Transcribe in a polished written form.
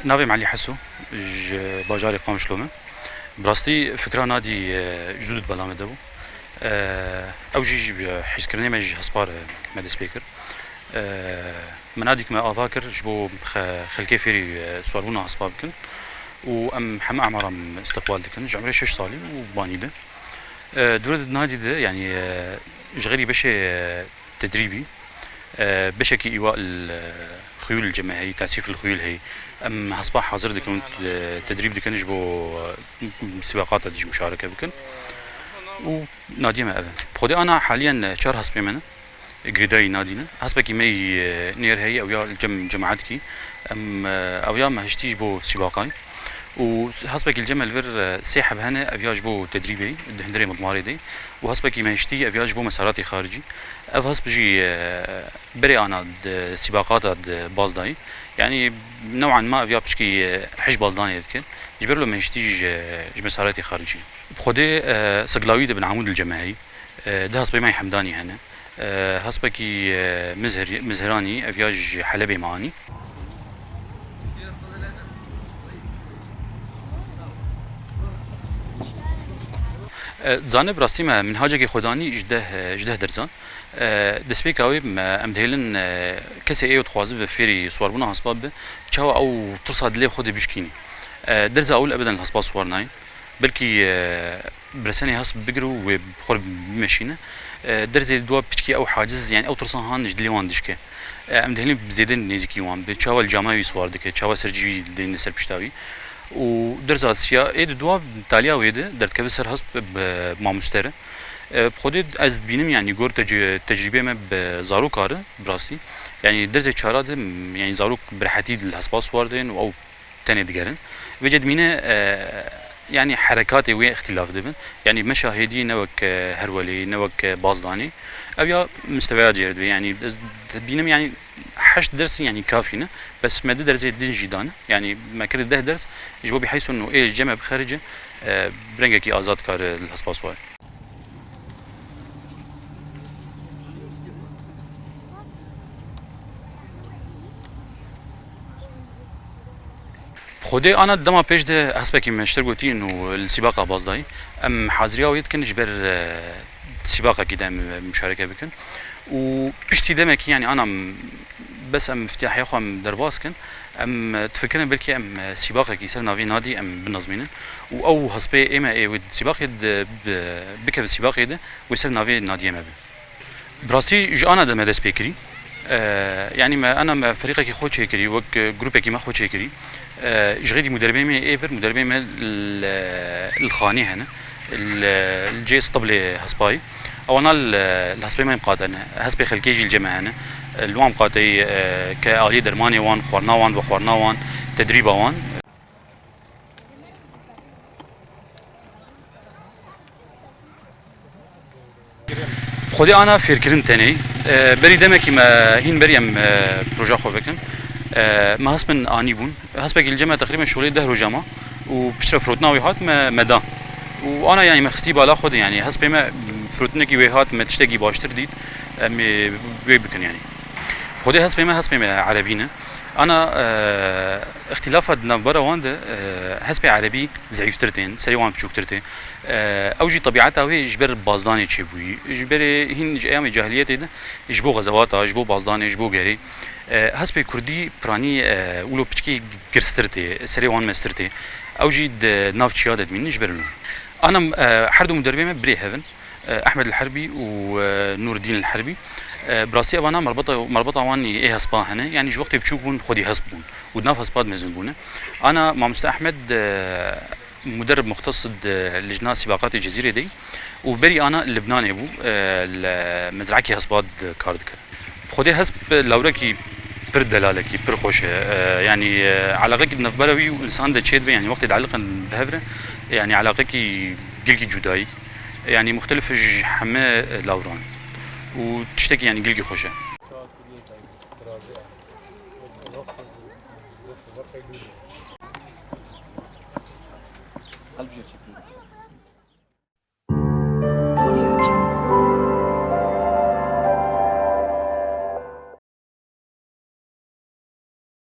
ناوي معلي حسو ج باجاري قام شلومه براستي فكرة نادي جدود بلامه دبو او جي حيث كرني مج هسبار مد سبيكر مناديك ما افاكر جبو خلكي فيري سوالونا هسبار بكن وام حما عمرا استقبال دكن جعمري 6 صالي وباني ده دولة النادي ده يعني جغري بشي تدريبي بشكل إيواء الخيول الجماهيرية تعسيف الخيول هي أم هصبح حاضر دكن تدريب دكن جبو سباقات دج مشاركة بكن ونادي ما أبن بخدي أنا حاليا شهر هسبي منه جريداي نادينا هسبكي مي نير هي أو يا جماعتكي أم أو يا ما هشتيج بو سباقاي وهسبك الجمل فير سيحب هنا افياج بو تدريبي هندري مضماري دي وهسبك ما يشتي افياج بو مساراتي خارجي اف هسبجي بري انا سباقات باز داي يعني نوعا ما افيا بشكي حج بازداني يذكر جبر له ما يشتيج مساراتي خارجي بخدي سقلاوي بن عمود الجماهيري ده هسبي ماي حمداني هنا هسبكي مزهراني افياج حلبي معاني زانب راستي ما منهاجك خداني جده درزان دسبيك اوي ام دهلن كسي ايو تخوازب فيري سواربونا هسباب تشاو او ترصاد لي خودي بشكيني درز اول ابدا الهسبا سوارناين بلكي برساني هسب بقرو وبخور بمشينه درز دوا بشكي او حاجز يعني او ترصان هان جدلي وان دشكه ام دهلن بزيدن نيزكي وان بتشاو الجامعي سواردك تشاو سرجي دين سر بشتاوي ودرز اسيا ايد دوا تاليا ويده درت كبر سر هسب بمامستره بخودي از بینم يعني گور تجربه ما بزارو کاره براستی يعني درجه چهارده يعني زارو برحتي الهسباس واردين او تاني دقرن وجد مينه يعني حركات وي اختلاف دبن يعني مشاهدي نوك هرولي نوك بازداني او يا مستويات جرد يعني بينم يعني 8 درس يعني كافينا بس ما درس دين جدان يعني ما كرت 10 درس جواب بحيث انه ايه الجمع بخارجه برنجكي ازاد كار الهسباس وارد خودي انا دما بيش ده حسبك مشتر قلتي انه السباق باصداي ام حاضريه ويتكن جبر السباق كده مشاركه بكن وبشتي دمك يعني انا بس ام مفتاح ياخو ام درباس كن ام تفكرن بلكي ام سباق كي سر نافي نادي ام بنظمين او حسبي اما اي سباق بك السباق ده ويسر نافي نادي ما براستي انا دم دس بيكري يعني ما انا ما فريقك خود شيكري وك جروبك ما خود شيكري جغيدي مدربين مي ايفر مدربين مي الخاني هنا الجي اسطبلي هسباي او انا الهسباي ما مقاتنا هسباي خلكيجي الجماعه هنا الوان مقاتي كالي درماني وان خورنا وان وخورنا وان تدريبا وان خودي انا فكرن تاني بري دمكي ما هين بريم بروجا خو بكن ما هسبن اني بون هسبك الجامعه تقريبا شغلي ده رجما وبشرف فروتنا ويهات مدان وانا يعني مخستي بالا خود يعني هسبي ما فروتنا كي ويهات ما تشتكي باشتر ديت امي بكن يعني خودي هسبي ما عربينا انا اختلافات نفبره واند هسبي عربي ضعيف ترتين سري وان بشوك ترتين اوجي طبيعتها هي جبر بازداني تشبوي جبر هين ايام الجاهليه ده جبو غزوات جبو بازداني جبو غيري هسبي كردي براني ولو بشكي جرسترتي سري وان مسترتي اوجي ناف تشيادت من جبرلو انا حردو مدربين بري هيفن احمد الحربي ونور الدين الحربي براسي انا مربطه واني ايه هسبا هنا يعني جو وقت بتشوفون خدي هسبون ودناف هسباد مزنبونه انا مع مستر احمد مدرب مختص لجنة سباقات الجزيرة دي وبري انا لبناني ابو مزرعكي هسباد كاردكر خدي هسب لوركي بر دلالكي بر خوش يعني علاقتي بنفبروي وانسان ده تشيد يعني وقت يتعلق بهفره يعني علاقتي جلكي جداي يعني مختلف حما لاوران وتشتكي يعني جلكي خوشه